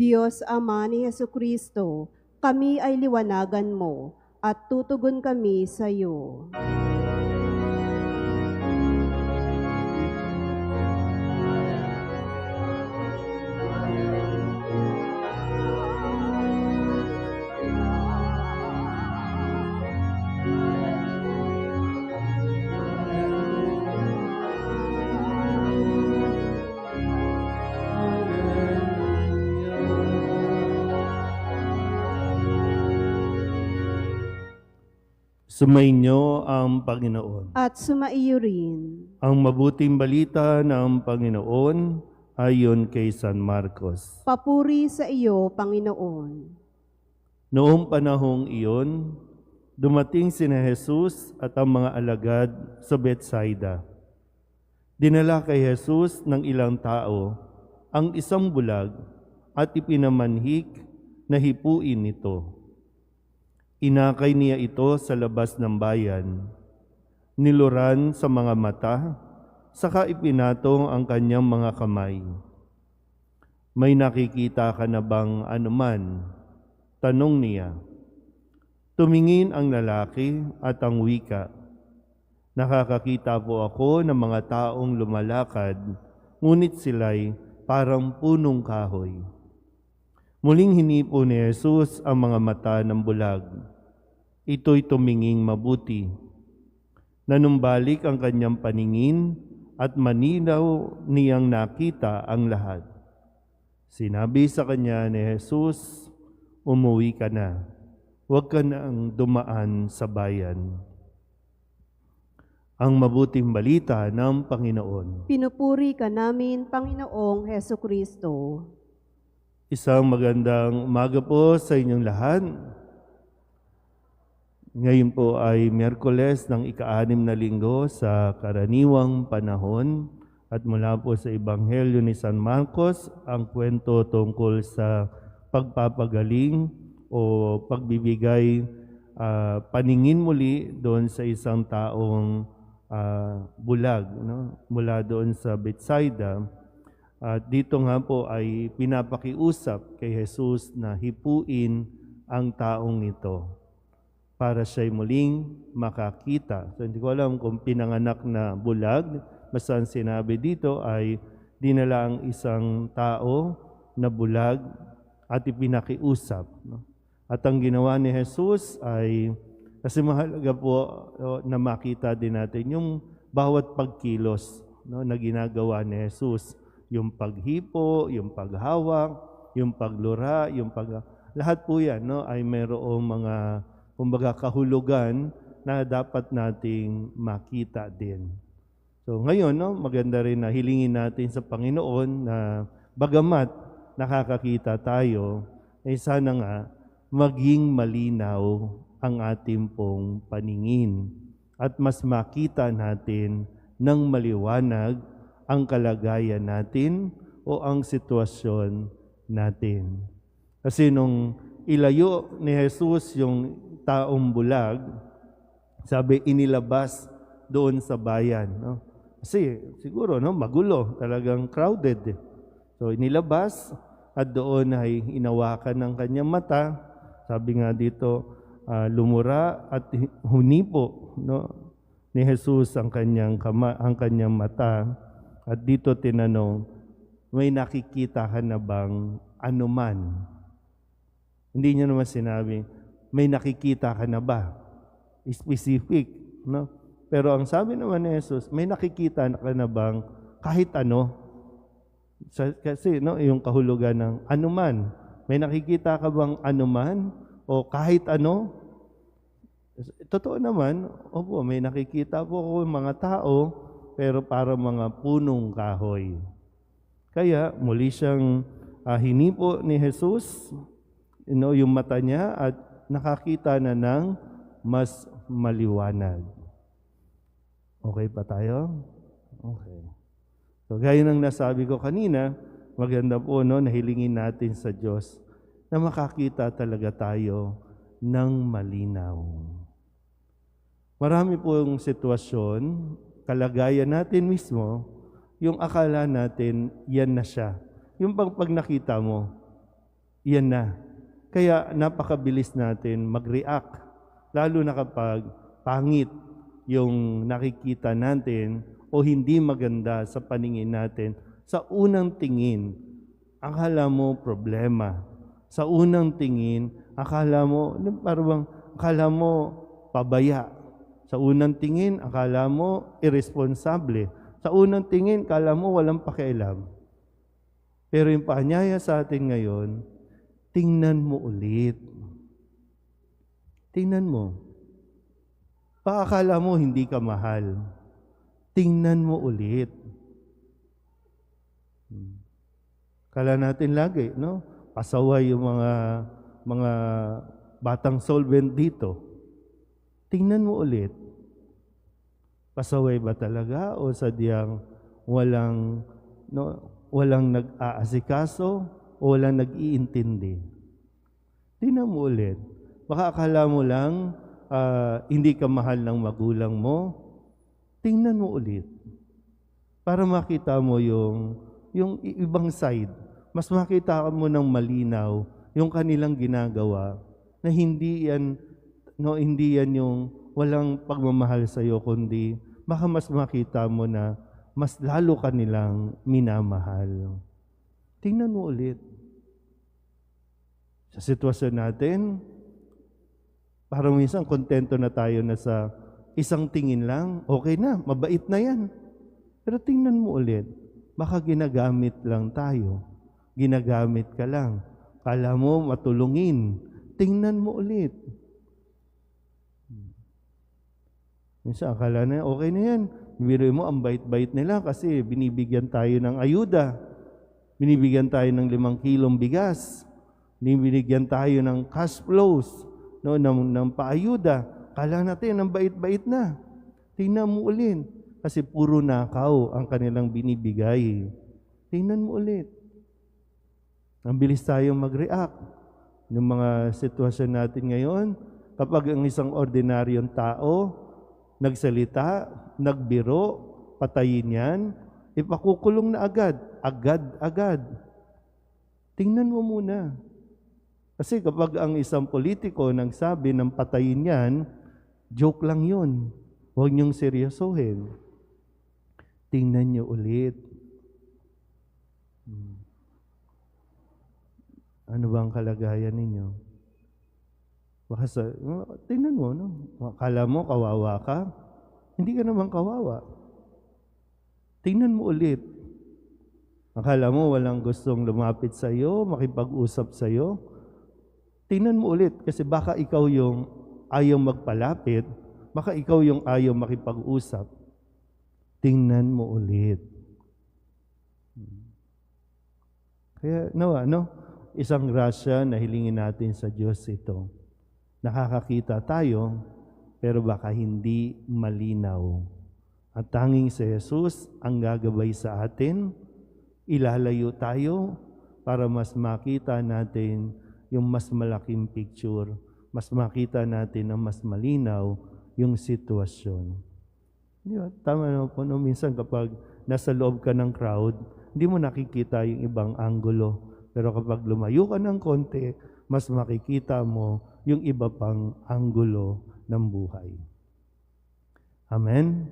Diyos Ama ni Hesukristo, kami ay liwanagan mo at tutugon kami sa iyo. Sumainyo ang Panginoon. At sumaiyo rin. Ang mabuting balita ng Panginoon ayon kay San Marcos. Papuri sa iyo, Panginoon. Noong panahong iyon, dumating sina Jesus at ang mga alagad sa Betsaida. Dinala kay Jesus ng ilang tao ang isang bulag at ipinamanhik na hipuin ito. Inakay niya ito sa labas ng bayan, niluran sa mga mata, saka ipinatong ang kanyang mga kamay. May nakikita ka na bang anuman? Tanong niya. Tumingin ang lalaki at ang wika. Nakakakita po ako ng mga taong lumalakad, ngunit sila'y parang punong kahoy. Muling hinipo ni Jesus ang mga mata ng bulag. Ito'y tuminging mabuti. Nanumbalik ang kanyang paningin at maninaw niyang nakita ang lahat. Sinabi sa kanya ni Jesus, umuwi ka na. Huwag ka nang dumaan sa bayan. Ang mabuting balita ng Panginoon. Pinupuri ka namin, Panginoong Hesukristo. Isang magandang umaga po sa inyong lahat. Ngayon po ay Miyerkules ng ika-6 na linggo sa karaniwang panahon at mula po sa Ebanghelyo ni San Marcos ang kwento tungkol sa pagpapagaling o pagbibigay paningin muli doon sa isang taong bulag, no? Mula doon sa Betsaida. At dito nga po ay pinapakiusap kay Jesus na hipuin ang taong ito para siya'y muling makakita. So hindi ko alam kung pinanganak na bulag, basta ang sinabi dito ay dinala ang isang tao na bulag at ipinakiusap. No? At ang ginawa ni Jesus ay, kasi mahalaga po na makita din natin yung bawat pagkilos, no, na ginagawa ni Jesus. Yung paghipo, yung paghawak, yung paglura, lahat po yan, no, ay mayroong mga kumbaga kahulugan na dapat nating makita din. So ngayon, no, maganda rin na hilingin natin sa Panginoon na bagamat nakakakita tayo, ay sana nga maging malinaw ang ating pong paningin at mas makita natin ng maliwanag ang kalagayan natin o ang sitwasyon natin. Kasi nung ilayo ni Jesus yung taong bulag, sabi inilabas doon sa bayan. No? Kasi siguro no, magulo, talagang crowded. So inilabas at doon ay hinawakan ng kanyang mata. Sabi nga dito, lumura at hunipo, no, ni Jesus ang kanyang mata. At dito tinanong, may nakikita ka na bang anuman? Hindi niya naman sinabi, may nakikita ka na ba? Specific, no? Pero ang sabi naman ni Jesus, may nakikita ka na bang kahit ano? Kasi no, yung kahulugan ng anuman. May nakikita ka bang anuman o kahit ano? Totoo naman, opo, may nakikita po ako mga tao, pero para mga punong kahoy. Kaya muli siyang hinipo ni Jesus, yung mata niya at nakakita na ng mas maliwanag. Okay pa tayo? Okay. So gaya ng nasabi ko kanina, maganda po nahilingin natin sa Diyos na makakita talaga tayo ng malinaw. Marami pong sitwasyon, kalagayan natin mismo, yung akala natin, yan na siya. Yung pag nakita mo, yan na. Kaya napakabilis natin mag-react, lalo na kapag pangit yung nakikita natin o hindi maganda sa paningin natin. Sa unang tingin, akala mo problema. Sa unang tingin, akala mo pabaya. Sa unang tingin, akala mo irresponsable. Sa unang tingin, akala mo walang pakialam. Pero yung paanyaya sa atin ngayon, tingnan mo ulit. Tingnan mo. Paakala mo hindi ka mahal. Tingnan mo ulit. Kala natin lagi, no? Pasaway yung mga batang solvent dito. Tingnan mo ulit. Pasaway ba talaga o sadyang walang nag-aasikaso o walang nag-iintindi? Tingnan mo ulit. Baka akala mo lang hindi ka mahal ng magulang mo. Tingnan mo ulit. Para makita mo yung ibang side. Mas makita mo ng malinaw yung kanilang ginagawa na hindi yan yung walang pagmamahal sa iyo, kundi baka mas makita mo na mas lalo ka nilang minamahal. Tingnan mo ulit. Sa sitwasyon natin, parang minsan kontento na tayo na sa isang tingin lang, okay na, mabait na yan. Pero tingnan mo ulit, baka ginagamit lang tayo. Ginagamit ka lang. Kala mo matulungin. Tingnan mo ulit. Minsan, akala na okay na yan. Biro mo, ang bait-bait nila kasi binibigyan tayo ng ayuda. Binibigyan tayo ng 5 kilong bigas. Binibigyan tayo ng cash flows, no, ng paayuda. Kala natin, ang bait-bait na. Tingnan mo ulit. Kasi puro nakaw ang kanilang binibigay. Tingnan mo ulit. Ang bilis tayong mag-react ng mga sitwasyon natin ngayon. Kapag ang isang ordinaryong tao, nagsalita, nagbiro, patayin yan, ipakukulong na agad. Agad. Tingnan mo muna. Kasi kapag ang isang politiko nagsabi ng patayin yan, joke lang yun. Huwag niyong seryosohin. Tingnan niyo ulit. Ano ba ang kalagayan ninyo? Baka tingnan mo, no? Akala mo kawawa ka? Hindi ka naman kawawa. Tingnan mo ulit. Akala mo walang gustong lumapit sa iyo, makipag-usap sa iyo? Tingnan mo ulit kasi baka ikaw yung ayaw magpalapit, baka ikaw yung ayaw makipag-usap. Tingnan mo ulit. Kaya isang grasya na hilingin natin sa Diyos ito. Nakakakita tayo, pero baka hindi malinaw. At tanging si Jesus ang gagabay sa atin, ilalayo tayo para mas makita natin yung mas malaking picture, mas makita natin na mas malinaw yung sitwasyon. Di ba? Tama naman po, no? Minsan kapag nasa loob ka ng crowd, hindi mo nakikita yung ibang anggulo. Pero kapag lumayo ka ng konti, mas makikita mo yung iba pang anggulo ng buhay. Amen?